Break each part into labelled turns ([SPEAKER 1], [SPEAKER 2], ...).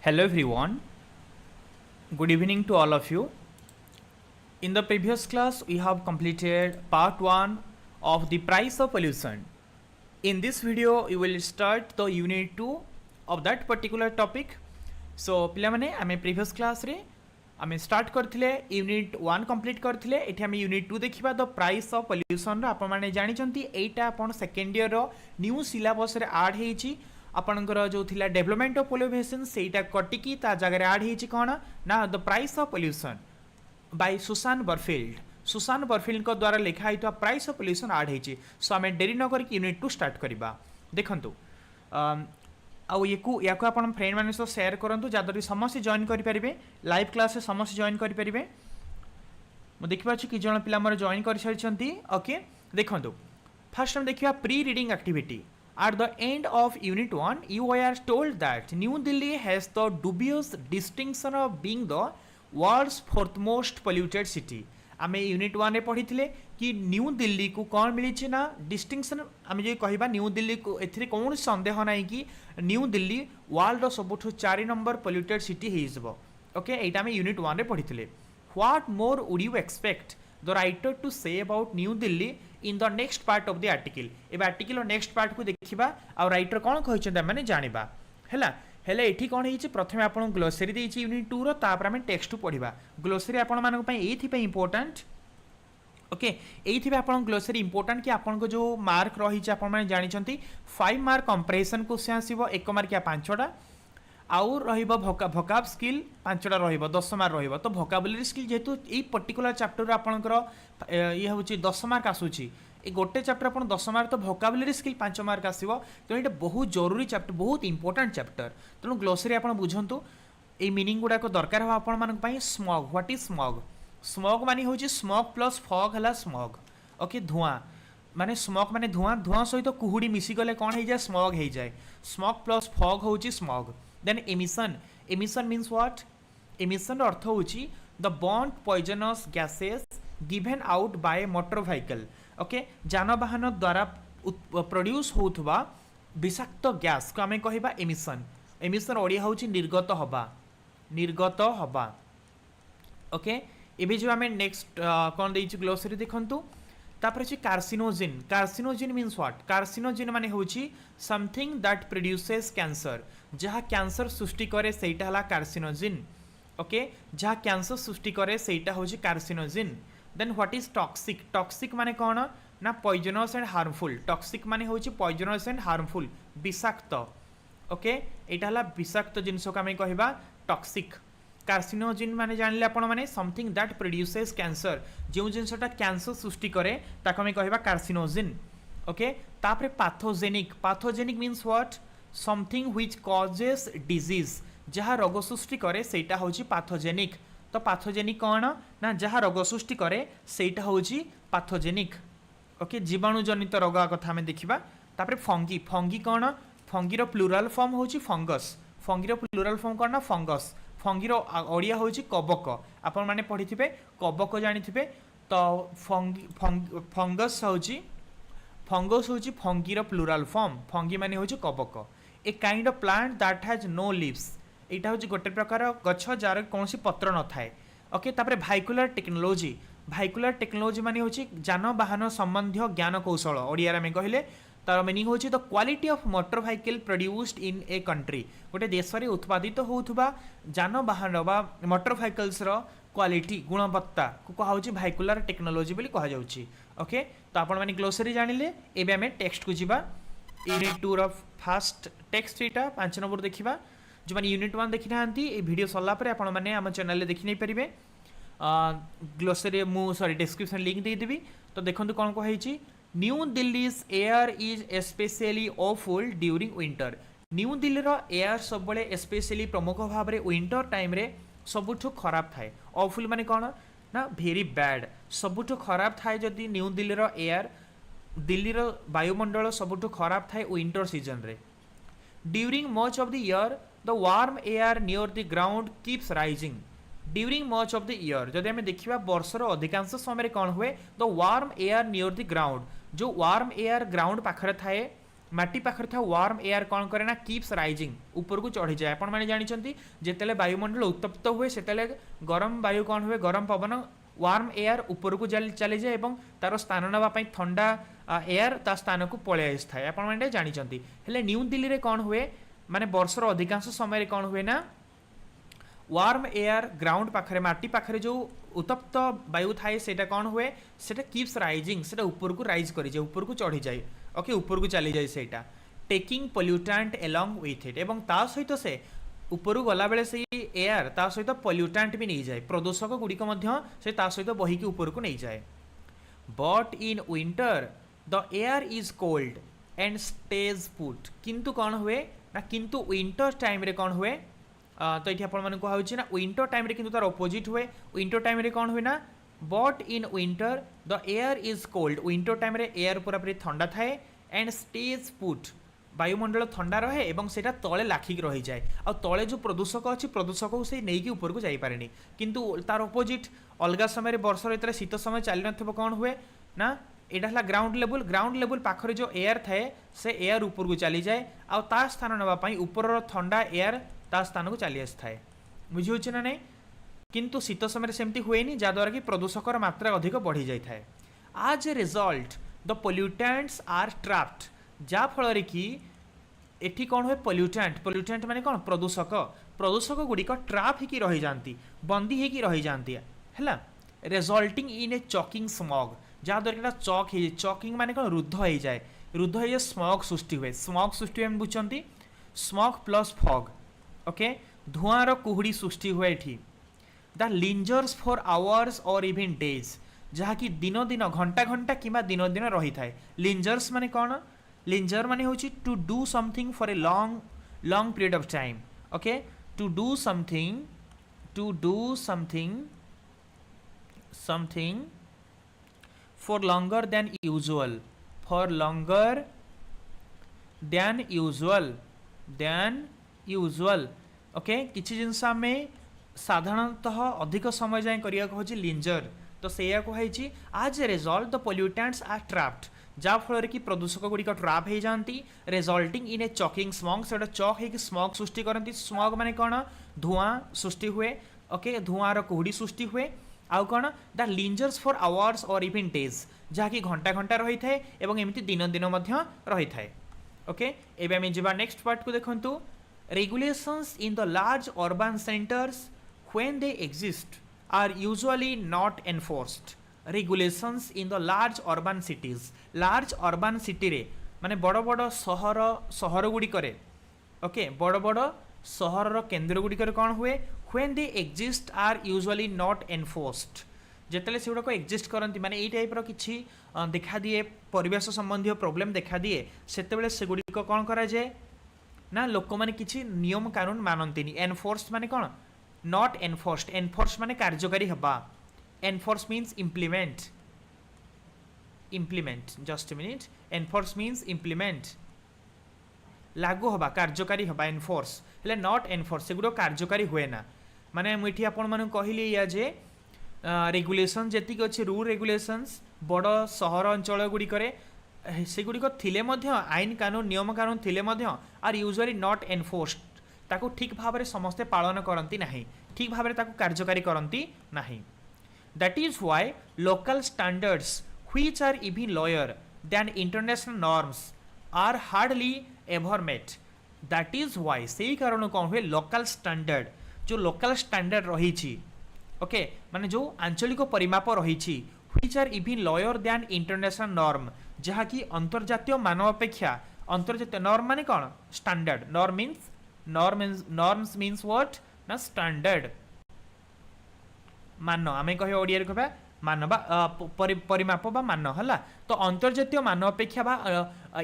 [SPEAKER 1] Hello everyone, good evening to all of you. In the previous class, we have completed part 1 of the price of pollution. In this video, we will start the unit 2 of that particular topic. So, पिलामाने आमे previous class रे आमे start करथिले unit 1 complete करथिले एठी आमे unit 2 देखिबा the price of pollution रो आपण माने जानि चंती एटा आपण सेकेंड ईयर रो न्यू सिलेबस रे ऐड हेची आपणकर जो थिला डेवलपमेंट ऑफ पोल्यूशन सेटा कटिकी ता जगह ऐड हेची कोन ना the price of pollution by Susan Barfield को द्वारा लिखा है प्राइस ऑफ पोल्यूशन ऐड हेची सो आमे देरी न करके यूनिट 2 स्टार्ट करबा देखंतु आउ या आपण फ्रेंड माने सो शेयर करंतु जादरी समस्त जॉइन करि परिबे लाइव क्लास से समस्त जॉइन करि परिबे मो देखिबा कि जण पिला हमर जॉइन करि सारिछंती ओके देखंतु फर्स्ट हम देखिबा pre reading activity at the end of unit 1 you are told that New Delhi has the dubious distinction of being the world's fourth most polluted city आमे यूनिट 1 रे पढ़ी थिले कि न्यू दिल्ली को कौन मिली ना डिस्टिंक्शन आमे जे कहिबा न्यू दिल्ली को एथरे कोन संदेह नाही कि न्यू दिल्ली वर्ल्ड रो सबठो 4 नंबर पोल्यूटेड सिटी हेइजबो ओके एटा आमे यूनिट 1 रे पढ़ी थिले what more would you expect the writer to say about New Delhi in the next part of the article एबे आर्टिकल रो नेक्स्ट पार्ट को देखिबा आ राइटर कोन कहिछन माने जानिबा हैला हेले एठी कोन हिची प्रथमे आपण ग्लोसरी देइची यूनिट 2 रो तापर हम टेक्स्ट पढिबा ग्लोसरी आपण मानक पई एथि पे इंपोर्टेंट ओके एथि पे आपण ग्लोसरी इंपोर्टेंट कि आपण को जो मार्क रहिची आपण माने जानि छंती 5 मार्क कंप्रेशन क्वेश्चन आसीबो 1 मार्क या 5टा आउ रहिबो भोकाब स्किल 5टा रहिबो 10 मार्क रहिबो तो भोकाबुलरी स्किल जेतु ए पर्टिकुलर चैप्टर रो आपणकर ये होची 10 मार्क आसुची ए गोटे चैप्टर अपन 10 मार्क तो भोकाबुलरी स्किल 5 मार्क आसीबो तो एटा बहुत जरूरी चैप्टर बहुत इंपोर्टेंट चैप्टर तनो ग्लोसरी आपण बुझंतु ए मीनिंग गुडा को दरकार हो आपण मानक पई स्मॉग व्हाट इज स्मॉग माने होची स्मॉग प्लस फॉग हला स्मॉग ओके धुआं माने स्मॉग माने धुआं सहित कुहुडी मिसी गले कोन हे जाय स्मॉग हे जाय स्मॉग प्लस फॉग होची smog then emission means what emission अर्थ होची the bond poisonous gases given out by motor vehicle okay जानवाहन द्वारा प्रोड्यूस होथबा विषाक्त गैस को आमे कहिबा एमिशन ओडिया होची निर्गत हबा ओके एबे जो आमे नेक्स्ट कोन देइछु ग्लोसरी देखंतु तापर छि कार्सिनोजेन मीन्स व्हाट कार्सिनोजेन माने होची समथिंग दैट प्रोड्यूसेस कैंसर जहा कैंसर सृष्टि करे सेटा हला कार्सिनोजेन ओके जहा कैंसर सृष्टि करे सेटा होची carcinogen then what is toxic माने कोन ना पॉइजनस एंड हार्मफुल टॉक्सिक माने होची पॉइजनस एंड हार्मफुल विषाक्त ओके एटा हला विषाक्त जिंस को आमे कहिबा टॉक्सिक कार्सिनोजेन माने जानले आपण माने समथिंग दैट प्रोड्यूसेस कैंसर जो जिनसटा कैंसर सृष्टि करे ताको आमे कहिबा कार्सिनोजेन ओके तापरे pathogenic means what something which causes disease जहा रोग सृष्टि करे सेटा होची पाथोजेनिक तो पाथोजेनिक कौन ना जहाँ रोग सृष्टि करे सेटा होची पाथोजेनिक ओके जीवाणु जनित रोग कथा हमें देखिबा तापरे फंगी कौन फंगीर प्लूराल फॉर्म होची फंगीर प्लूराल फॉर्म कौन ना फंगीर ओडिया होची कबक आपण माने पढ़िथिबे कबक जानिथिबे तो फंगस होची फंगीर प्लूराल फॉर्म फंगी माने होची कबक a kind of plant that has no leaves एटा होची गोटे प्रकार गछ जार कोनसी पत्र न थाए ओके तापरे भाइकुलर टेक्नोलॉजी माने होची जानवाहन संबंधी ज्ञान कौशल ओडिया में कहले तार मीनिंग होची the quality of motor vehicle produced in a country गोटे देश रे उत्पादित होउथबा जानवाहन बा मोटर व्हीकल्स रो क्वालिटी गुणवत्ता को कहा होची भाइकुलर टेक्नोलॉजी बोली कहा जाउची ओके तो आपण माने ग्लोसरी जानिले एबे हमें टेक्स्ट को जिबा यूनिट 2 रो फर्स्ट टेक्स्ट एटा 5 नंबर देखिबा जो माने यूनिट 1 देखि नांती ए वीडियो सल्ला पर आपण माने हम चैनल रे देखि नै परिबे ग्लोसरी मु सॉरी डिस्क्रिप्शन लिंक दे देबी तो देखंतु कोन को हेची New Delhi's air is specially awful during winter New Delhi रो एयर सब बळे स्पेशली प्रमुख भाव रे विंटर टाइम रे सबुठु खराब थाए ऑफुल माने कोन ना वेरी बैड सबुठु खराब थाए जदी न्यू दिल्ली रो एयर दिल्ली रो वायुमंडल सबुठु खराब थाए विंटर सीजन रे during much of the year the warm air near the ground keeps rising during much of the year जदि आमे देखिबा वर्षर अधिकांश समय कोन हुए the warm air near the ground जो वार्म एयर ग्राउंड पाखरे थाए माटी पाखरे था वार्म एयर कौन करे ना कीप्स राइजिंग ऊपर को चढ़ी जाए आपण मैंने जानते जिते वायुमंडल उत्तप्त हुए से गरम वायु कौन हुए गरम पवन वार्म एयर ऊपर को चली जाए और तार स्थान नापी ठंडा एयर ता स्थान को पलि आए आपण मैंने जानते हेले न्यू दिल्ली रे कौन हुए माने वर्षर अधिकांश समय कौन हुए ना वार्म एयर ग्राउंड पाखरे माटी पाखरे जो उत्तप्त वायु थाए सेटा कौन हुए सेटा कीप्स राइजिंग सेटा ऊपर को राइज करी जाए ऊपर को चढ़ी जाए ओके ऊपर को चली जाए सेटा taking pollutant along with it एवं ता सहित से ऊपर गला बेले से एयर ता सहित पोल्यूटेंट भी नहीं जाए प्रदूषक गुड़िक से ता सहित बहिकी ऊपर को नहीं जाए but in winter the air is cold and stage put किंतु कौन हुए ना किंतु विंटर टाइम रे कौन हुए तो ये आपण कहुच्छे ना विंटर टाइम रे किंतु तार अपोजिट हुए विंटर टाइम रे कौन हुए ना but in winter the air is cold winter time रे एयर पूरा पूरी ठंडा थाए एंड स्टेज पुट वायुमंडल ठंडा रहे और से तले लाखिक रही जाए आ तले जो प्रदूषक अच्छी प्रदूषक को से नहीं ऊपर को जापे किंतु तार अपोजिट अलग समय वर्षर जो शीत समय चली न कौन हुए ना यहाँ ग्राउंड लेवल पाखरे जो एयर थाए से एयर ऊपर को चली जाए आ स्थान नापी ऊपर ठंडा एयर ता स्थान को चली आए बुझे ना नहीं किंतु शीत समय सेमती हुए जहाद्वारा कि प्रदूषकर मात्रा अधिक बढ़ी जाए आज a result the pollutants are trapped जा फल कि एठी कौन हुए पोल्यूटेंट माने कौन प्रदूषक गुड़िक ट्राप होकी रही जाती बंदी होकी रही जाती है resulting in a choking smog जहाद्वारा चॉकिंग माने कौन रुद्ध हो जाए स्मॉग सृष्टि हुए बुझे स्मॉग प्लस फॉग ओके धुआंर कुहुड़ी सृष्टि हुए एठी द लिंजर्स फॉर आवर्स और इवन डेज जहाँकि दिन दिन घंटा घंटा कि दिन दिन रही थाए लिंजर्स माने कौन लिंजर माने होची to do something for a long period of time okay to do something for longer than usual okay किसी जिनस आम साधारणतः अधिक समय जाए करिया कहछि लिंजर तो सेया कहुई आज a result the pollutants are trapped जा फल कि प्रदूषक गुड़िक ट्राप हो जाती resulting in a choking smog से चॉक हो स्मॉग सृष्टि करती स्मॉग माने कौन धुआं सृष्टि हुए ओके धुआंर कुहुड़ी सृष्टि हुए आउ कौन द लिंजर्स फॉर आवर्स और इवन डेज जहाँकि घंटा घंटा रही थाए एवं एमती दिन दिन रही थाए ओके एबे आमे जिबा नेक्स्ट पार्ट को देखंतु regulations in the large urban centers when they exist are usually not enforced regulations in the large urban city रे माने बड़ बड़ सहर गुड़ी करे ओके बड़ बड़ सहर केन्द्र गुड़ी करे कौन हुए when they exist are usually not enforced जेतेले से गुड़ाक एक्जिस्ट करती माने ये टाइप किसी देखा दिए परिवेश संबंधी प्रोब्लेम देखा दिए सेतेबेले से गुड़िक कौन करा जाए ना लोक मैंने किसी नियम कानून मानती एनफोर्स माने कौन नॉट एनफोर्स्ड एनफोर्स माने कार्यकारी हवा enforce means implement just minute enforce means implement लागू हवा कार्यकारी हवा एनफोर्स हेले नॉट एनफोर्स से गुड़ो कार्यकारी हुए ना माने मुझे आपण माने कहली या जे रेगुलेशन जी अच्छे रूल रेगुलेशंस बड़ सहर अंचल गुड़िक सेगुड़िक थिले आईन कानून नियम कानून थिले आर यूजुअली नॉट एनफोर्स्ड ताको ठीक भाव में समस्ते पालन करती नहीं ठीक भाव में ताको कार्यकारी करती नहीं that is why local standards which are even lower than international norms are hardly ever met that is why से कारण कौन हुए लोकल स्टैंडर्ड जो लोकल स्टैंडर्ड रही ओके माने जो आंचलिक परिमाप रही which are even lower than international norm जहाँकि अंतर्जातीय मानव अपेक्षा अंतर्जातीय नॉर्म माने कौन स्टैंडर्ड नॉर्म्स मीन्स व्हाट ना स्टैंडर्ड मान आमे कहे ओडिया कहबा मान बा परिमाप बा मान हला तो अंतर्जातीय मान अपेक्षा बा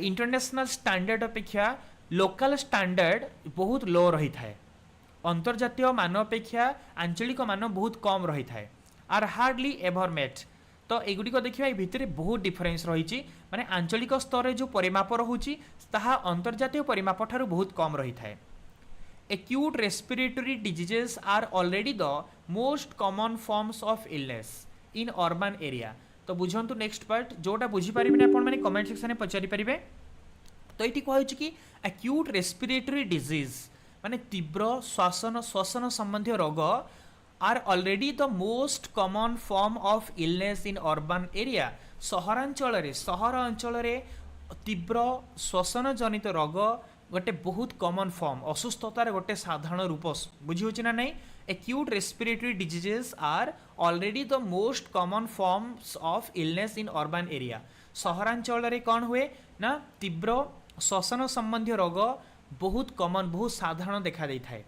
[SPEAKER 1] इंटरनेशनल स्टैंडर्ड अपेक्षा लोकल स्टैंडर्ड बहुत लो रही थाए अंतर्जातीय मान अपेक्षा आंचलिक मान बहुत कम रही थाए आर हार्डली एवर मेट तो एगुड़िक देखा भितर बहुत डिफरेन्स रही माने आंचलिक स्तर जो परिमाप रोचे ताहा अंतर्जातीय परिमाप ठारू बहुत कम रही थाए acute respiratory diseases are already the most common forms of illness in urban area तो बुझंतु नेक्स्ट पार्ट जोटा बुझी पारिबे आपण माने कमेंट सेक्शन में पचारि पारिबे तो ये कहूँ कि एक्यूट रेस्पिरेटरी डिजीज माने तीव्र श्वसन संबंधी रोग are already the most common form of illness in urban area सहर अंचल तीव्र श्वसन जनित रोग गोटे बहुत कॉमन फॉर्म असुस्थतार गोटे साधारण रूप बुझी होची ना नहीं acute respiratory diseases are already the most common forms of illness in urban area सहरांचल कौन हुए ना तीव्र श्वसन संबंधी रोग बहुत कॉमन बहुत साधारण देखा दे थाए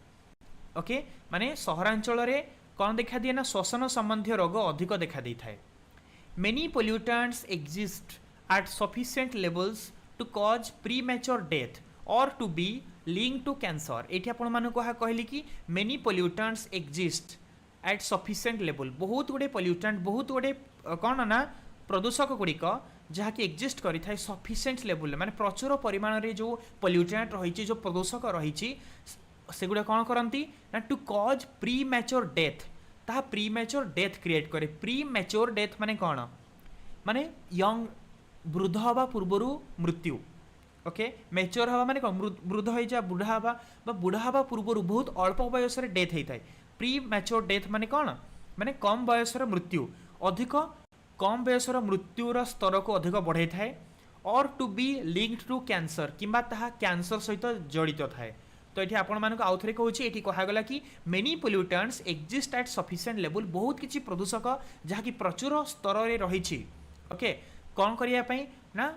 [SPEAKER 1] ओके माने सहरांचल कौन देखा दिए ना श्वसन संबंधी रोग अधिक देखा दे थाए many pollutants exist at sufficient levels to cause premature death or to be linked to cancer एठी आपण माने को कहली कि many pollutants exist at sufficient level बहुत गुडे pollutant बहुत गुडे कौन ना प्रदूषक गुड़िक जहाँकि एक्जिस्ट करि थाए सफिशिएंट लेवल माने प्रचुर परिमाण रे जो पोल्यूटेंट रही जो प्रदूषक रही सेगुड़ा कौन करती ना to cause premature death ता प्री मैच्योर डेथ क्रिएट करे प्री मैच्योर डेथ माने कौन माने यंग वृद्ध हवा पूर्वर मृत्यु ओके मैच्योर हवा माने कौन वृद्ध हो जा बुढ़ा हवा बुढ़ा हवा पूर्वर बहुत अल्प बयस डेथ होता है प्री मैच्योर डेथ माने कौन माने कम बयसर मृत्यु अधिक कम बयसर मृत्युर स्तर को अधिक बढ़ाई थाए और to be linked to cancer किंबा ताहा कैंसर सहित जड़ित थाए तो ये आपण मानक आउ थे कहूँ ये कहगला कि many pollutants exist at sufficient level बहुत किसी प्रदूषक जहाँकि प्रचुर स्तर में रही ओके कौन करने ना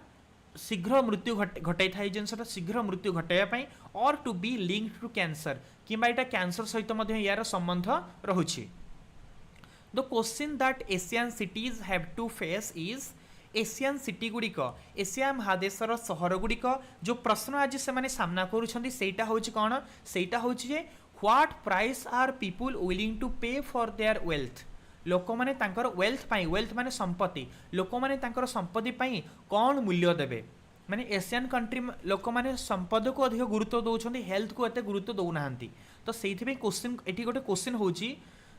[SPEAKER 1] शीघ्र मृत्यु घटाई थाए जिनसा शीघ्र मृत्यु घटाइवाई और to be linked to cancer किंबा यहाँ कैंसर सहित यार संबंध रहुछि the question that Asian cities have to face is Asian city गुड़िक एशिया महादेशर सहर गुड़िक जो प्रश्न आज से सामना करूँगा हूँ कौन सेटा हूँ what price are people willing to pay for their wealth लोक मैंने वेल्थ माने संपत्ति लोक मैंने संपत्ति कौन मूल्य देवे माने एशियन कंट्री लोक मैंने संपद को अधिक गुरुत्व दौरान हेल्थ को एत गुरुत्व दौना तो से क्वेश्चन ये गोटे क्वेश्चन हूँ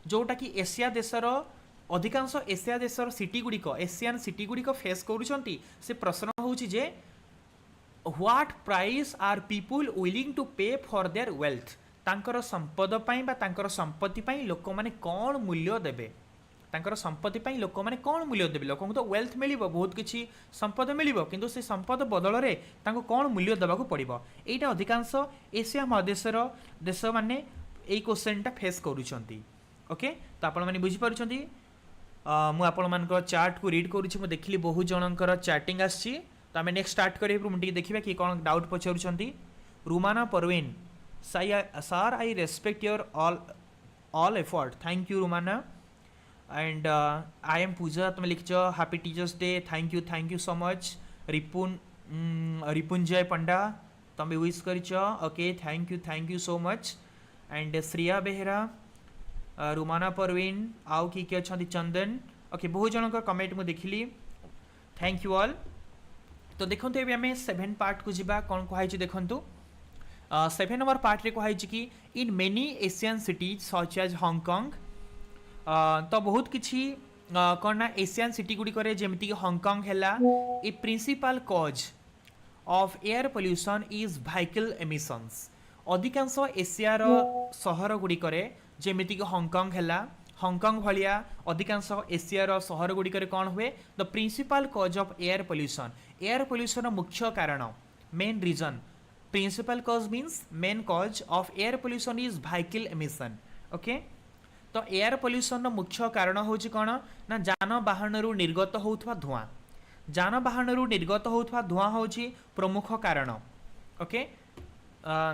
[SPEAKER 1] जोटा कि एशिया देशर अधिकांश एशिया देशर सिटी गुड़िक एशियन सिटी गुड़िक फेस करुँच से प्रश्न हूँ जे what price are people willing to pay for their wealth तांकर संपद तांकर संपत्ति लोक मैंने कौन मूल्य देवे तांकर संपत्ति पाई लोक मैंने कौन मूल्य देवे लोक तो वेल्थ मिल बहुत किसी संपद मिल किंतु से संपद बदल में कौन मूल्य देवा पड़ो यहाँ अधिकांश एशिया महादेशर देश मैंने यही क्वेश्चनटा फेस करुँच ओके तो आपण मैंने बुझीपार मुझे चार्ट को रीड करुँच मुझे देखिली बहुत जनकर चैटिंग आसी तो आम नेक्स्ट स्टार्ट करेंगे देखा कि कौन doubt Pachar Rumana Parveen sir I respect your all effort thank you Rumana and I am Pooja तुम लिखच happy teachers day thank you so much Ripunjay Panda तुम विश कर okay thank you so much and Shriya Behera Rumana Parveen आउ किए अच्छा चंदन ओके बहुत जन कमेंट मुझे देखिली थैंक यू ऑल तो देखो ये आम 7 पार्ट को जीवा कौन कहुई देखु 7 नंबर पार्ट रे कहुई कि in many Asian cities such as Hong Kong तो बहुत किसी कौन ना एशियन सिटी गुड़िक जमीक हांगकांग है a principal cause of air pollution is vehicle emissions अधिकांश एशियार सहर गुड़िक जमीक हांगकांग है हांगकांग भाया अधिकांश एशियार सहर गुड़िक कौन हुए the principal cause of air pollution मुख्य कारण main reason principal cause means main cause of air pollution is vehicle emission okay तो एयर पोल्यूशन मुख्य कारण हूँ कौन ना जानवाहन निर्गत होता धुआं जानवाहन निर्गत होता धुआं हूँ प्रमुख कारण ओके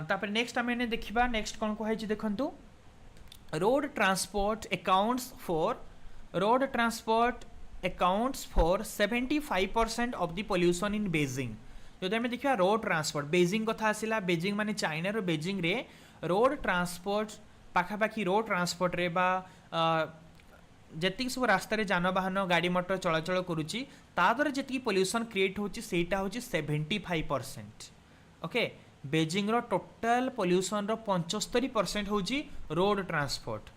[SPEAKER 1] तापर नेक्स्ट आम देखा नेक्स्ट कौन कहुई देखु road transport accounts for 75% of the pollution in Beijing जो आम देखा रोड ट्रांसपोर्ट बेजिंग कथा आसला बेजिंग माने चाइना बेजिंग रे रोड ट्रांसपोर्ट पाखापाखि रोड ट्रांसपोर्ट रे बा जी सब रास्तार जानवाहन गाड़ी मटर चलाचल करुच्ची ताद्वारा जी पोल्यूशन क्रिएट होटा हूँ 75% ओके बेजिंग रो टोटाल पोल्यूशन रो 75% हूँ रोड ट्रांसपोर्ट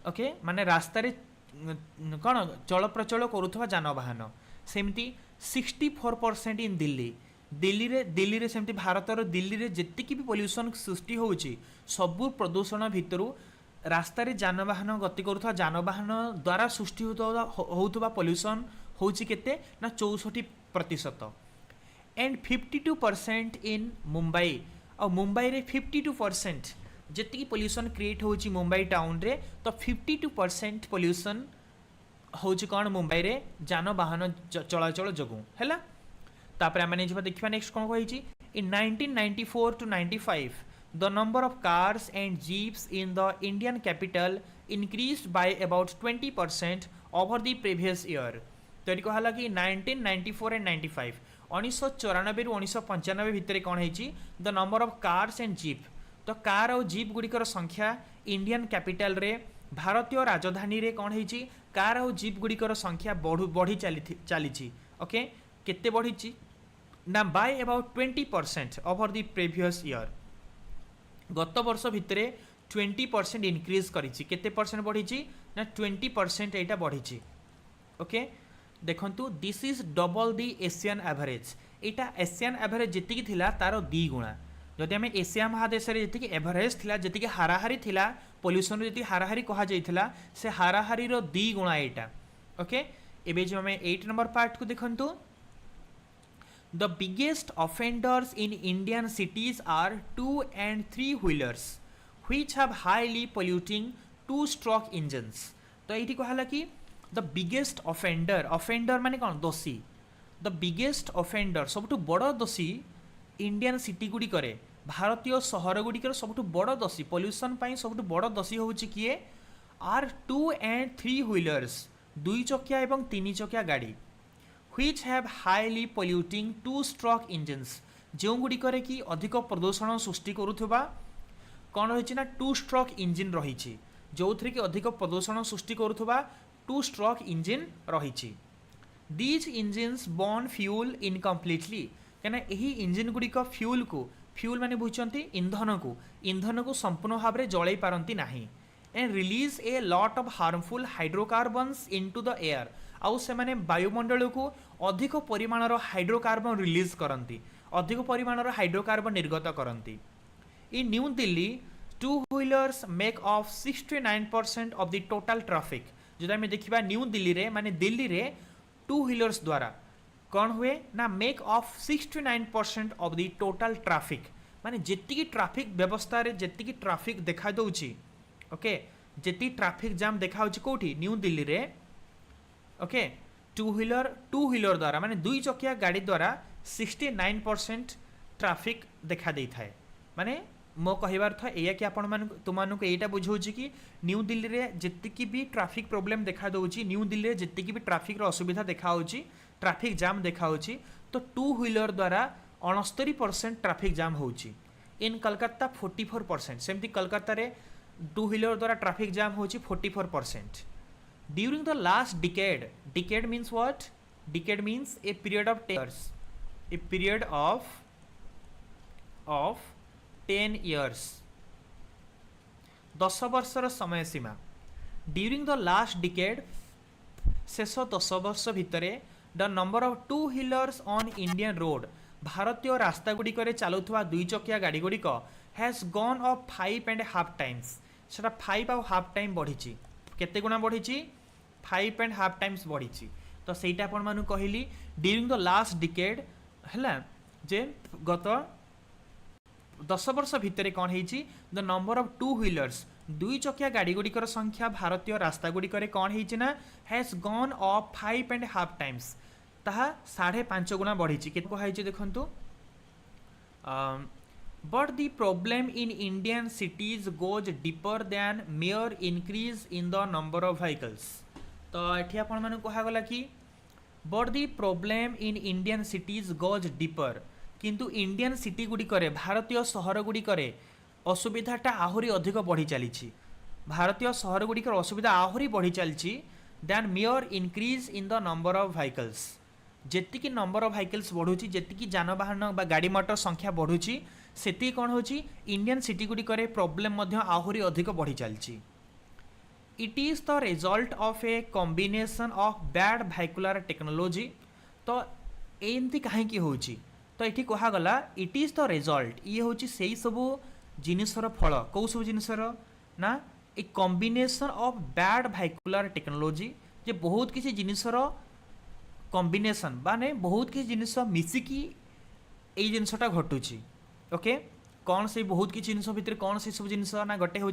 [SPEAKER 1] ओके माने रास्तार कौन चल प्रचल करुवा जानवाहन सेमती 64% इन दिल्ली दिल्ली रे सेमती भारतर दिल्ली रे जेतिकी भी पोल्यूशन सृष्टि होउची सबु प्रदूषण भितरु रास्ता रे जानवाहन गति करुवा जानवाहन द्वारा सृष्टि होउतबा पोल्यूशन होउची केते ना 64%। एंड 52% इन मुंबई और मुंबई रे 52% जेतिकी पोल्यूशन क्रिएट होउची मुंबई टाउन रे तो 52% पोल्यूशन होउची कौन मुंबई रे जानवाहन चलाचल जोगु हैला। तापर आम देखा नेक्स्ट कौन कही इन 1994 to 95 the number of cars and jeeps in the Indian capital increased by about 20% over the previous year. तो ये कहला कि 1994 एंड 95 1994 रु 1995 भितर कौन है the number of cars and jeep. तो कार और जीप गुड़िकर संख्या इंडियन कैपिटल रे भारतीय राजधानी रे कौन है कार और जीप गुड़िकर संख्या बढ़ी चली ओके केते बढ़ी ना by about 20% over the previous year. गत वर्ष भितर 20% इंक्रीज करिछि केते परसेंट बढ़ी ना 20% एटा बढ़ी ओके। देखंतु this is double the Asian average Etah Asian average जेतिकी थिला तारो 2 गुणा। जदि आम एशिया महादेश रे जेतिकी एवरेज थिला जेतिकी हाराहारी थिला पोल्यूशन जेति हाराहारी कहा जाइथिला से हाराहारी रो 2 गुणा एटा ओके। एबे जो हमें 8 नंबर पार्ट को देखंतु The biggest offenders in Indian cities are 2 and 3 wheelers which have highly polluting 2-stroke engines। तो ये कहला कि the biggest offender माने कौन दोषी the biggest offender सबुठु बड़ दोषी इंडियन सिटी गुडी करे भारतीय सहर गुडी करे सबुठु बड़ दोषी पोल्यूशन पाई सबुठु बड़ दोषी होउची किए आर 2 and 3 wheelers 2 चकिया एवं 3 चकिया गाड़ी which have highly polluting 2-stroke engines जो गुडी करे कि अधिक प्रदूषण सृष्टि करुथबा कौन रही ना 2-stroke इंजिन रही जो थी कि अधिक प्रदूषण सृष्टि करुथबा 2-stroke इंजिन रही। These engines burn fuel incompletely कहना यही इंजिन गुड़िक फ्यूल माने बुझुचंती ईंधन को संपूर्ण भाव में जलई पारंती नाही and release a lot of harmful hydrocarbons into the air आउ से माने वायुमंडल को अधिक परिमाणर हाइड्रोकार्बन रिलीज करती अधिक परिमाणर हाइड्रोकार्बन निर्गत करती। In new Delhi 2 wheelers make of 69% of the total traffic. जो आम देखा न्यू दिल्ली रे माने दिल्ली रे 2 व्हीलर्स द्वारा कौन हुए ना make of 69% of the total traffic माने जेतिकी ट्रैफिक व्यवस्था रे जेतिकी ट्रैफिक देखा दउची ओके जेति ट्रैफिक जाम देखा होची कोठी न्यू दिल्ली रे ओके 2 व्हीलर द्वारा माने 2 चकिया गाड़ी द्वारा 69% ट्रैफिक देखा दे थाए। माने मो कहबार था एया कि आपण मान तुमानको एटा बुझौची कि न्यू दिल्ली रे जेतिकी भी ट्रैफिक प्रॉब्लम देखा दउची न्यू दिल्ली रे जेतिकी भी ट्रैफिक रो असुविधा देखा होची ट्रैफिक जाम देखा होची तो 2 व्हीलर द्वारा 69% ट्रैफिक जाम होची। इन कलकत्ता 44% सेमती कलकत्ता रे 2 व्हीलर द्वारा ट्रैफिक जाम होची 44%। During the last decade means what? Decade means a period of 10 years. A period of 10 years. 10 वर्षर समय सीमा। During the last decade शेष 10 वर्ष भितरे the number of 2 wheelers on Indian road भारतीय रास्ता गुड़िक चलुवा 2 चकिया गाड़ी गुड़िक has gone up 5.5 times। सेटा 5.5 time बढ़ी केते गुणा बढ़ी 5.5 टाइम्स बढ़ी। तो सहीटा आपण मानु कहली ड्यूरिंग द लास्ट डिकेड हैला जे गत 10 वर्ष भितर कौन है द नंबर ऑफ 2 व्हीलर्स 2 चकिया गाड़ी गुड़िकर संख्या भारतीय रास्ता गुड़िकर कौन है हैज गॉन अप 5.5 टाइम्स ताहा 5.5 गुणा बढ़ी केते कहाई देखंतु But the problem in Indian cities goes deeper than mere increase in the number of vehicles। तो ये आपण माने कहा गला कि but the problem in Indian cities goes deeper किंतु इंडियन सिटी गुडी करे भारतीय सहर गुडी करे असुविधाटा आहुरी अधिक बढ़ी चली भारतीय सहर गुडी कर असुविधा आहुरी बढ़ी चली than mere increase in the number of vehicles। जेतिकी नंबर ऑफ व्हीकल्स बढ़ुची जेतिकी जानवाहन बा गाड़ी मोटर संख्या बढ़ुची सेति कौन होची इंडियन सिटी गुडी करे प्रॉब्लम मध्य आहुरी अधिक बढ़ी चलची। It is the result of a combination of bad vehicular technology. तो एमती कहीं होची तो ये कहगला इट इज द रिजल्ट ये हूँ से सब जिनसर फल कौ सब जिनसर ना a combination of bad vehicular technology जे बहुत किसी जिनसर कॉम्बिनेशन माने बहुत किसी जिनस मिसिकी ये जिनसटा घटुची ओके कौन से बहुत किसी जिनस भितर कौन से सब जिनस ना गोटे हूँ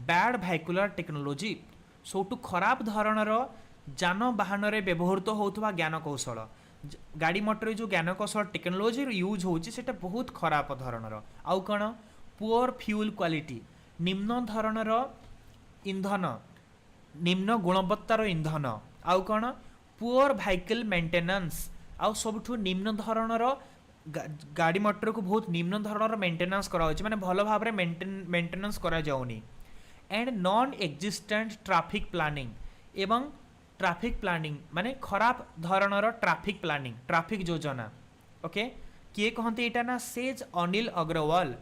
[SPEAKER 1] बैड भाइकुलर टेक्नोलोजी सबठू खराब धरणर जानवाहन में व्यवहृत होता ज्ञान कौशल गाड़ी मटर जो ज्ञान कौशल टेक्नोलोजी यूज होता बहुत खराब धरणर आउ कौन पुअर फ्यूल क्वालिटी निम्न धरणर इंधन निम्न गुणवत्तार इंधन आउ कौन पुअर भाइकल मेंटेनेंस आउ सबठू निम्न धरणर गाड़ी मटर को बहुत निम्न धरणर मेंटेनेंस करा माने भल भाव मेंटेनेंस करा जाउनी and non existent traffic planning एवं ट्रैफिक प्लानिंग माने खराब धरणर ट्रैफिक प्लानिंग ट्रैफिक योजना ओके किए कहते यहाँ ना सेज अनिल अग्रवाल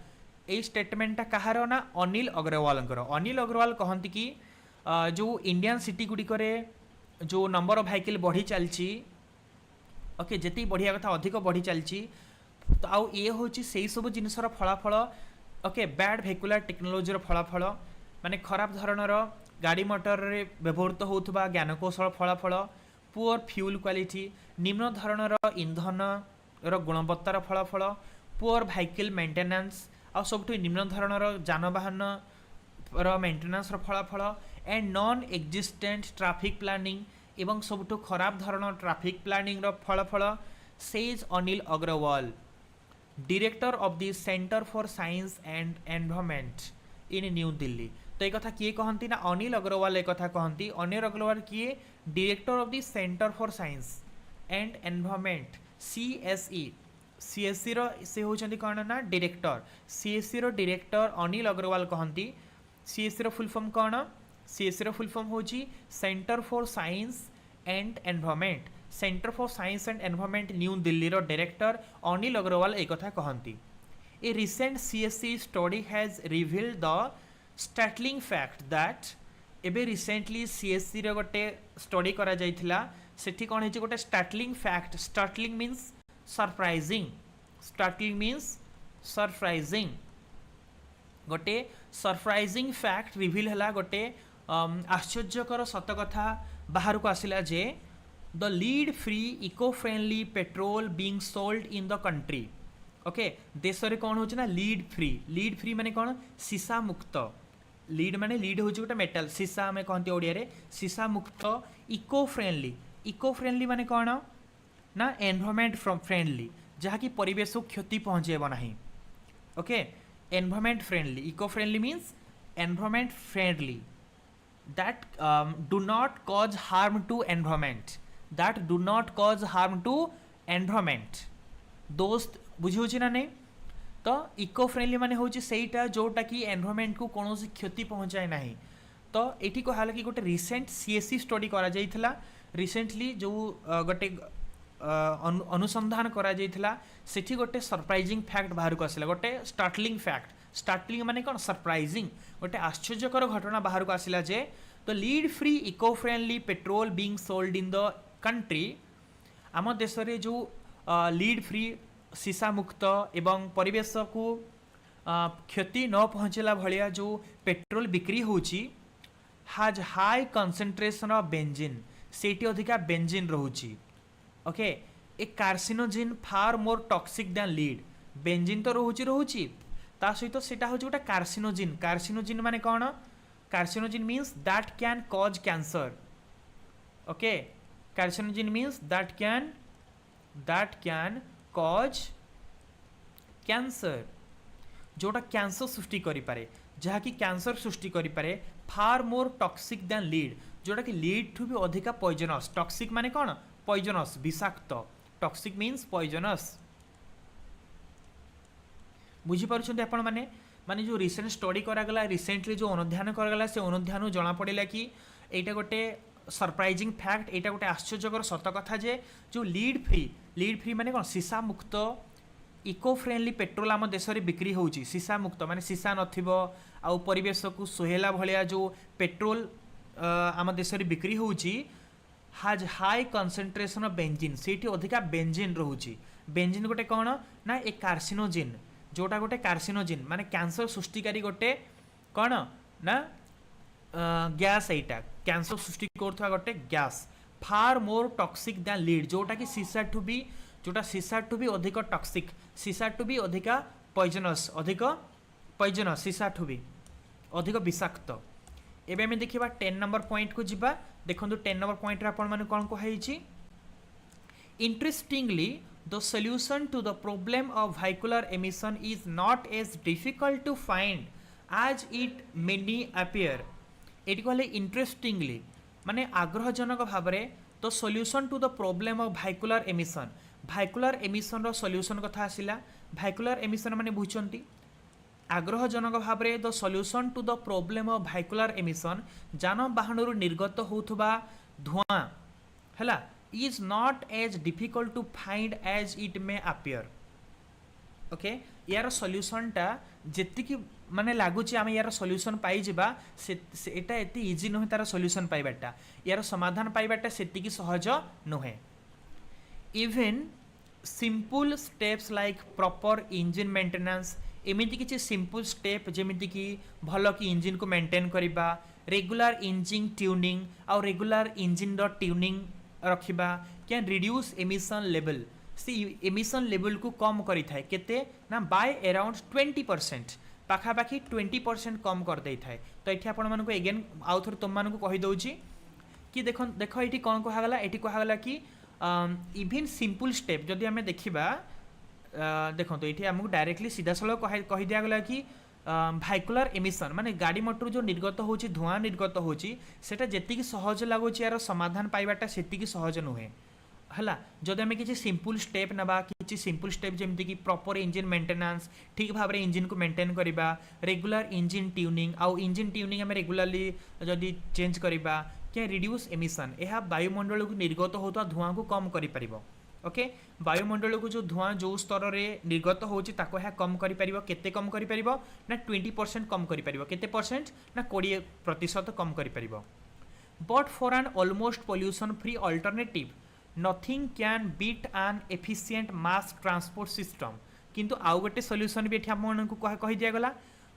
[SPEAKER 1] ये स्टेटमेंटा कहार ना अनिल अग्रवाल अनिल अग्रवाल कहते कि जो इंडियन सिटी गुड़िक जो नंबर ऑफ व्हीकल बढ़ी चलची ओके जिते बढ़िया कथा अधिक बढ़ी चलची तो आउ ये हूँ से सब जिनसर फलाफल ओके बैड भेहिकुलर टेक्नोलोजीर फलाफल माने खराब धरणर गाड़ी मटर रे व्यवहृत होता ज्ञानकौशल फलाफल पुअर फ्यूल क्वालिटी निम्न धरणर इंधन गुणवत्तार फलाफल पुअर भाइकल मेंटेनेंस आ सब निम्न धरणर जानवाहन मेंटेनेंस फलाफल and non existent traffic planning एवं सबुठ खराब धरण ट्रैफिक प्लानिंग फलाफल says Anil Agarwal director of the centre for science and environment in new Delhi तो ये कथा किए कहती ना अनिल अग्रवाल एक कथा कहती अनिल अग्रवाल किए director of the centre for science and environment CHSE रो से होचंदी कौन ना डायरेक्टर CHSE रो डायरेक्टर अनिल अग्रवाल कहती CHSE रो फुल फॉर्म कौन CHSE रो फुल फॉर्म होची centre for science and environment centre for science and environment new Delhi रो डायरेक्टर अनिल अग्रवाल एक कथा कहती a recent CHSE study has revealed the startling fact that एबे रिसेंटली CHSE रे गोटे स्टडी करा जाइथिला सेठी कोन हेची गोटे startling fact startling means surprising startling means surprising गोटे सरप्राइजिंग फैक्ट रिवील हला गोटे आश्चर्यकर सत कथा बाहर को आसिला जे the lead free eco friendly petrol being sold in the country okay देश रे कौन होची ना लीड फ्री माने कौन सीसा मुक्त लीड माने लीड होची गोटे मेटल सीसा में कहते ओडिया रे सीसा मुक्त इको फ्रेंडली माने कौन ना एनवायरनमेंट फ्रेंडली जहाँ की परिवेश को क्षति पहुँचेब ना okay environment friendly eco friendly means environment friendly that do not cause harm to environment दोस्त बुझी ना नहीं तो इको फ्रेंडली माने होची सेटा जोटा कि एनवायरनमेंट को कौन क्षति पहुँचाए ना तो ये कहला कि गोटे रिसेंट CHSE स्टडी करा जाइथिला रिसेंटली जो गोटे अनुसंधान करा जाइथिला सेठी गोटे सरप्राइजिंग फैक्ट बाहर को आसिला गोटे स्टार्टलिंग माने कौन सरप्राइजिंग गोटे आश्चर्यकर घटना बाहर को आसिला जे तो lead free eco friendly petrol being sold in the country आम देश रे जो लीड फ्री सीसा मुक्त एवं परिवेश को क्षति न पहुँचला भाया जो पेट्रोल बिक्री होची has high concentration of benzene सेठी अधिका बेंजीन रोची okay a carcinogen far more toxic than lead benzene तो रोची ता सहित सेटा होची गोटे कार्सिनोजिन माने कौन carcinogen means that can cause cancer okay carcinogen means that can cause cancer जोटा कैंसर सृष्टि करि पारे जहाँ कि कैंसर सृष्टि करि पारे far more toxic than lead जोटा कि लीड ठू भी अधिका पॉइजनस टॉक्सिक माने कौन पॉइजनस विषाक्त टॉक्सिक मीन्स पॉइजनस बुझीपार आपण माने माने जो रिसेंट स्टडी करागला रिसेंटली जो अनुध्यान करागला से अनुध्यान जना पड़ा कि एटा गोटे सरप्राइजिंग फैक्ट एटा गोटे आश्चर्यकर सत कथा जे जो लीड फ्री माने कौन सीसा मुक्त इको फ्रेंडली पेट्रोल आम देश में बिक्री होची सीसा मुक्त माने सीसा नथिबो आउ परिवेश को सुहेला भलिया जो पेट्रोल आम देश में बिक्री होची has high concentration of benzene सेठी अधिका बेंजीन रोची बेंजीन गोटे कौन ना ए कार्सिनोजिन जोटा गोटे कार्सिनोजिन माने कैंसर सृष्टिकारी गोटे कौन ना गैस एटा कैंसर सृष्टि करथवा गोटे गैस फार मोर टॉक्सिक दैन लीड जोटा कि सीसा टू बी जोटा सीसा टू बी अधिक टॉक्सिक सीसा टू बी अधिका अधिक पॉइजनस सीसा टू बी अधिक विषाक्त एबे हमें देखिबा 10 नंबर पॉइंट को जिबा देखंतु 10 नंबर पॉइंट रे आपण माने कोन को हेछि interestingly the solution to the problem of vehicular emission is not as difficult to find as it many appear एटी कहले इंटरेस्टिंगली माने आग्रहजनक भाव में तो solution to the problem of vehicular emission रो सॉल्यूशन कथा आसिला भाइकुलर एमिशन माने बुझचंती आग्रहजनक भाव में the solution to the problem of vehicular emission जानवाहन निर्गत होथुबा धुआं हैला is not as difficult to find as it may appear okay यार सॉल्यूशन टा जेतिकी माने लागुची आमे यार सॉल्यूशन पाई जिबा से एटा एति इजी नहे तार सॉल्यूशन पाइबाटा यार समाधान पाइबाटा सेतिकी सहज नहे even simple steps like proper engine maintenance एमिति किछि सिंपल स्टेप जेमिति कि भलो कि इंजन को मेंटेन करिबा रेगुलर इंजन ट्यूनिंग और रेगुलर इंजन द ट्यूनिंग रखिबा कैन रिड्यूस एमिशन लेवल सी एमिशन लेवल को कम करि थाए केते ना बाय अराउंड 20% पाखापाखि 20% कम कर दे थाए तो एठी आपण मानको अगेन आउ थोर तुम मानको कहि दउची कि देखो एठी कोन कहा गला एठी कहा गला कि इवन सिंपल स्टेप जदि हमें देखिबा देखो तो एठी हमको डायरेक्टली सीधा सलो कहि दिया गला कि भाइकुलर एमिशन माने गाड़ी मोटर जो निर्गत होची धुआं निर्गत होची सेटा जेतिकी सहज लागुची यार समाधान पाइबाटा सेतिकी सहज नुहे हला जदि आम किसी सिंपल स्टेप नबा किसी सिंपल स्टेप जमती कि प्रॉपर इंजन मेंटेनेंस ठीक भाव में इंजन को मेंटेन करबा रेगुलर इंजन ट्यूनिंग आउ इंजन ट्यूनिंग आम रेगुलरली जदि चेंज करबा क्या रिड्यूस एमिशन यह वायुमंडल को निर्गत होता धुआं को कम करि परिबो ओके वायुमंडल को जो धुआं जो स्तर में निर्गत होची ताको यह कम करि परिबो केते कम करि परिबो ना 20% कम करि परिबो केते परसेंट ना 20% कम करि परिबो but for an almost pollution free alternative nothing can beat an efficient mass transport system किंतु आउ गोटे सॉल्यूशन भी आपको कही दिया गला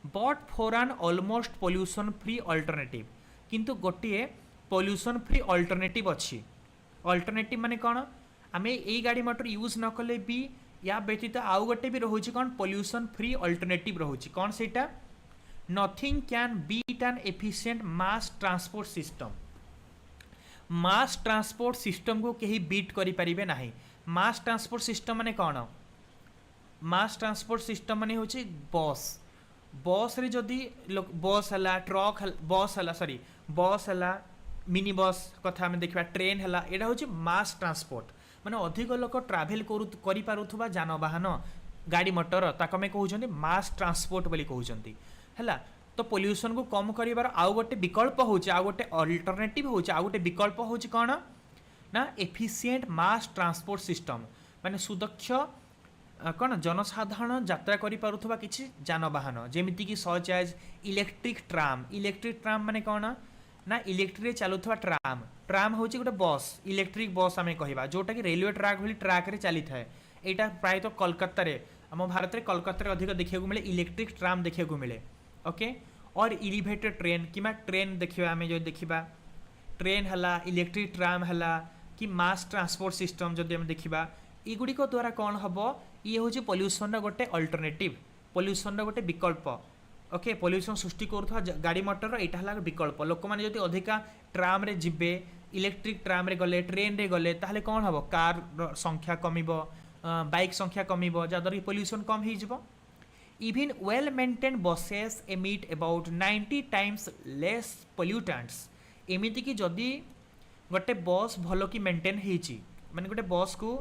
[SPEAKER 1] but for an almost pollution free alternative किंतु गोटे पोल्यूशन फ्री अल्टरनेटिव अच्छी अल्टरनेटिव माने कौन आमे ए गाड़ी मोटर यूज न कले भी या व्यतीत आउ गोटे भी रोचे कौन पोल्यूशन फ्री अल्टरनेटिव रोचे कौन सेटा nothing can beat an efficient mass transport system mass transport system को कहीं बीट करि परिबे नाही मास ट्रांसपोर्ट सिस्टम माने कौन मास ट्रांसपोर्ट सिस्टम माने होची बस बस रे जदि बस हला ट्रक बस हला सॉरी बस हला मिनी बस कथा हम देखा ट्रेन हला एटा होची मास ट्रांसपोर्ट माने अधिक लोक ट्रैवल करि पारुथबा जानवाहन गाड़ी मोटर ताको में कहउछन्ती मास ट्रांसपोर्ट बोली कहउछन्ती हला तो पोल्यूशन को कम करिवार आउ गोटे विकल्प होची आउ गोटे अल्टरनेटिव होची आउ गोटे विकल्प होची कोन ना एफिशिएंट मास ट्रांसपोर्ट सिस्टम माने सुदक्ष कौन जनसाधारण यात्रा करि पारुथबा किछि जानवाहन जेमिति कि सच एज इलेक्ट्रिक ट्राम माने कौन ना इलेक्ट्रिक रे चलुथबा ट्राम होची गोटे बस इलेक्ट्रिक बस आमे कहिबा जोटा कि रेलवे ट्रैक भली ट्रैक रे चली थाए एटा प्राय तो कोलकाता रे हम भारत रे कोलकाता रे अधिक देखिया को मिले इलेक्ट्रिक ट्राम देखिया को मिले ओके और एलिवेटेड ट्रेन किमा ट्रेन देखिबा आमे जो देखिबा ट्रेन हला इलेक्ट्रिक ट्राम हला कि मास ट्रांसपोर्ट सिस्टम जदि हम देखिबा ई गुडी को द्वारा कोन हबो ये होची पोल्यूशन रा गोटे अल्टरनेटिव पोल्यूशन रा गोटे विकल्प ओके पोल्यूशन सृष्टि करुवा गाड़ी मोटर एटा हला विकल्प लोक माने जदि अधिका ट्राम रे जिबे इलेक्ट्रिक ट्राम रे गले ट्रेन रे गले ताहले कोन हबो कार संख्या कमिबो बाइक संख्या कमिबो जादर कि पोल्यूशन कम ही जिवो even well maintained buses emit about 90 times less pollutants एमिति कि जदि गोटे बस भलो कि मेंटेन हेची माने गोटे बस को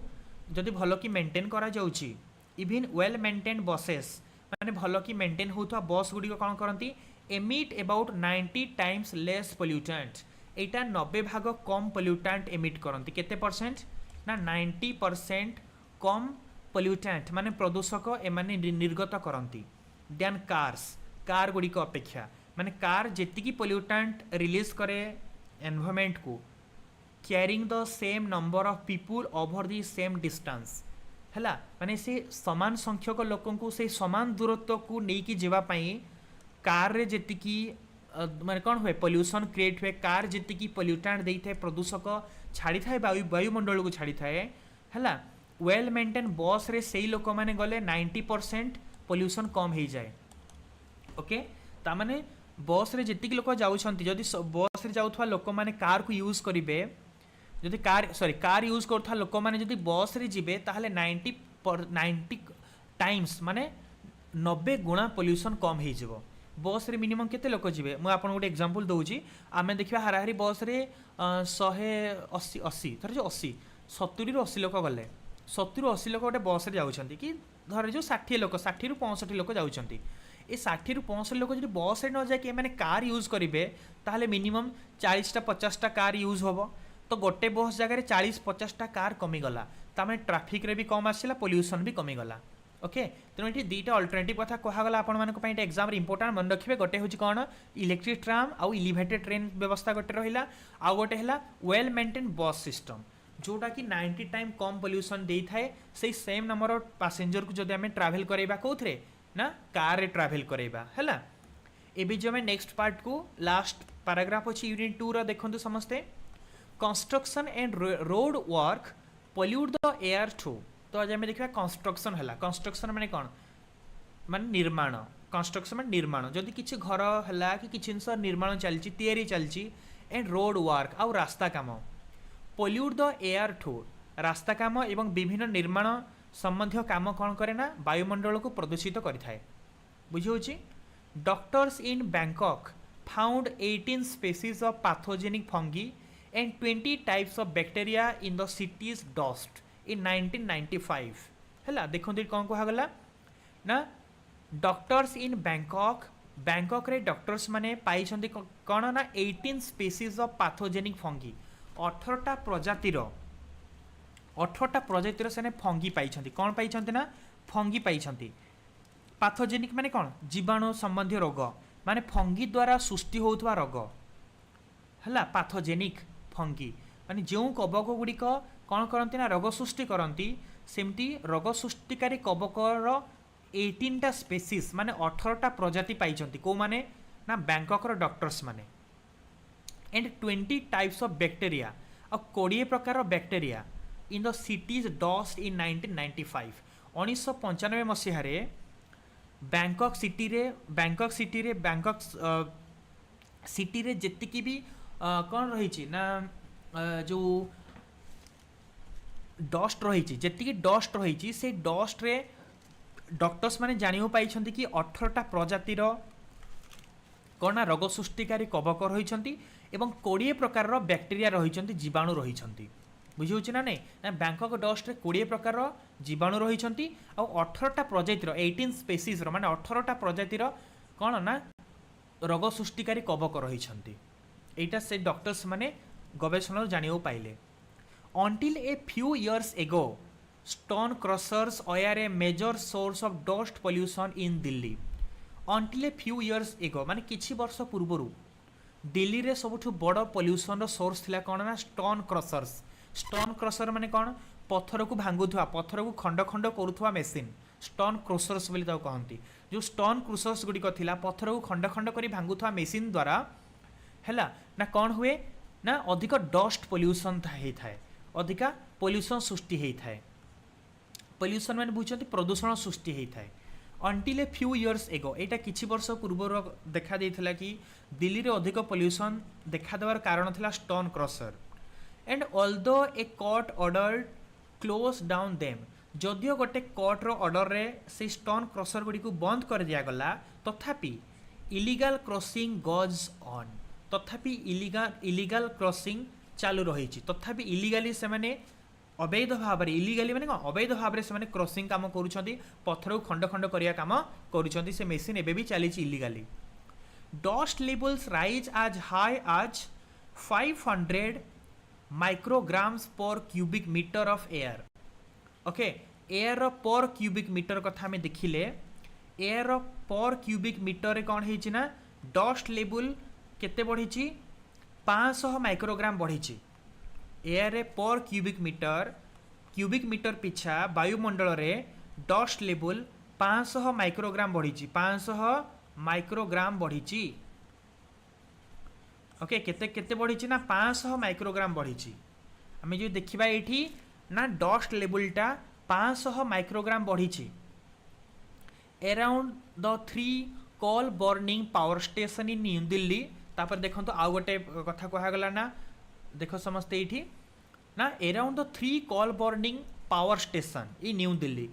[SPEAKER 1] जदि भलो कि मेंटेन करा जाउची इवन वेल मेंटेन्ड बसेस माने भलो कि मेंटेन होता बस गुडी को कोन करंती emit about 90 times less pollutant एटा 90 भाग कम पोल्यूटेंट एमिट करंती केते परसेंट ना 90% कम पोल्यूटेंट माने प्रदूषक एमाने निर्गत करंती देन कार गुडी को अपेक्षा माने कार जेतिकी पोल्यूटेंट रिलीज करे एनवायरनमेंट को carrying the same number of people over the same distance हैला माने से समान संख्यक लोक को से समान दूरत्व को लेकिन जीवाई कार रे जेतिकी माने कौन हुए पॉल्यूशन क्रिएट हुए कार जेतिकी पॉल्यूटेंट देई थाए प्रदूषक छाड़ी थाए वायुमंडल को छाड़ी थाए हैला वेल मेंटेन बस रे सेई लोक माने गले 90% पॉल्यूशन कम हो जाए ओके ता माने बस रे जेतिकी लोक जाउछंती जदि बस रे जाउथवा लोक माने कार को यूज करिवे जदि कार यूज करुवा लोक मैंने जदि बस रे जिबे ताहले 90 टाइम्स माने 90 गुणा पॉल्यूशन कम हो जाए बस रे मिनिमम केते लोक जिबे मु आपन गोटे एग्जांपल दउची आमे देखिबा हाराहारी बस रे 180 धर जो 80 70 ରୁ 80 लोक गले 70 ରୁ 80 लोक गोटे बस रे जाउछंती कि धर जो 60 लोक 60 ରୁ 65 लोक जाउछंती ए 60 ରୁ 65 लोक जदि बस रे न जाय कि माने कार यूज करिवे ताहले मिनिमम 40 टा 50 टा कार यूज होबो तो गोटे बस जगह 40-50 टा कार कमीगला तामे ट्राफिक रे भी कम आसला पॉल्यूशन भी कमीगला ओके तेणु ये दुईटा अल्टरनेटिव कथा कहगला आपण एग्जाम इंपोर्टाट मन रखिए गोटे हूँ कौन इलेक्ट्रिक ट्राम आउ इलिवेटेड ट्रेन व्यवस्था गोटे रहा आउ गोटे है वेल मेंटेन बस सिस्टम जोटा कि 90 टाइम कम पॉल्यूशन दे थाए से सेम नंबर पैसेंजर को जब आम ट्रावेल करवा कौन ना कार रे ट्रावेल करवा है एबी जो आम नेक्स्ट पार्ट को लास्ट पैराग्राफ अच्छी यूनिट 2 देखते समस्ते construction and road work pollute the air too तो आज आम देखा कंस्ट्रक्शन है कंस्ट्रक्शन माने कौन मान निर्माण कंस्ट्रक्शन मान निर्माण जदि किसी घर है कि किसी जिनस निर्माण चलती चलती एंड रोड वर्क आउ रास्ता काम पॉल्यूट द एयर टू रास्ता काम एवं विभिन्न निर्माण संबंधी काम कौन करे ना वायुमंडल को प्रदूषित करें बुझे doctors in Bangkok found 18 species of pathogenic fungi and 20 types of bacteria in the city's dust in 1995 हैला देखो कौन कहगला ना डॉक्टर्स इन बैंकॉक रे डॉक्टर्स माने पाई कौन ना 18 स्पेसीज ऑफ पैथोजेनिक फंगी 18टा प्रजातिर से फंगी पाई कौन पाई ना फंगी पाई पैथोजेनिक माने कौन जीवाणु संबंधी रोग माने फंगी द्वारा सृष्टि होउथवा रोग हैला पैथोजेनिक फंगी माने जो कबक गुड़िक कौन करती ना रोग सृष्टि करती सेमती रोग सृष्टिकारी कबकर 18टा स्पेसीज माने 18टा प्रजाति पाई कौ माने ना बैंकॉक डॉक्टर्स माने एंड 20 टाइप्स ऑफ बैक्टेरिया और 20 प्रकार bacteria in the cities dust in 1995 1995 Masih Bangkok city रे जेतिकी भी कौन रही ना जो डस्ट रही जेतिकी डस्ट रही से डस्ट रे डॉक्टर्स माने जानी पाई कि 18टा प्रजातिर कौन ना रोग सृष्टिकारी कबक रही एवं 20 प्रकार बैक्टेरिया रही जीवाणु रही बुझे ना नहीं ना बैंकॉक डस्ट रे 20 प्रकार जीवाणु रही 18टा प्रजातिर 18 स्पेसीज माने 18टा प्रजातिर कौन ना रोग सृष्टिकारी कबक रही एटा से डॉक्टर्स माने गवेषणा जानियो पाइले until a few years ago stone crushers were a major source of dust pollution in Delhi until a few years ago माने किछि वर्ष पूर्वरु दिल्ली रे सबुठु बड़ पॉल्यूशन रो सोर्स थिला कोन ना स्टोन क्रशर माने कोन पत्थर को भांगुथवा पत्थर को खंड खंड करुथवा मशीन स्टोन क्रशर्स बोली ताको कहंती जो स्टोन क्रशर्स गुडी को थिला पत्थर को खंड खंड करी भांगुथवा मशीन द्वारा हैला ना कौन हुए ना अधिक डस्ट पॉल्यूशन थाए अधिका पॉल्यूशन सृष्टि होता है पॉल्यूशन माने बुझते प्रदूषण सृष्टि होता है until a few years ago एटा किछि वर्ष पूर्व देखा देइथिला कि दिल्ली रे अधिक पॉल्यूशन देखा देवार कारण थिला stone crusher and although a court order close down them जदियो गोटे कोर्ट रो ऑर्डर रे से स्टोन क्रशर गुडी को बंद कर दिया गला तथापि इलीगल क्रॉसिंग गोज ऑन तथापि इलीगल क्रॉसिंग चालू रही तथापि इलीगली से माने अवैध भाव में इलीगली माने अवैध भाव में से क्रॉसिंग काम करुछंती पत्थर को खंड खंड करिया काम करुछंती से मशीन एबे भी चली illegally dust levels rise as high as 500 micrograms per cubic metre of air okay air per cubic metre कथा में देखिले एयर पर क्यूबिक मीटर कौन है ना डस्ट लेवल केते बढ़ी 500 माइक्रोग्राम बढ़ी air per cubic metre cubic metre पिछा वायुमंडल रे डस्ट लेवल 500 माइक्रोग्राम बढ़ी 500 माइक्रोग्राम बढ़ी ओके केते केते बढ़ी ना 500 माइक्रोग्राम बढ़ी आम जो देखा ये ना डस्ट लेवलटा 500 माइक्रोग्राम बढ़ी around the 3 coal burning power station in new Delhi तापर देखो आउ गोटे कथा कहगला ना देख समस्ते ये ना around the 3 coal burning power station in new Delhi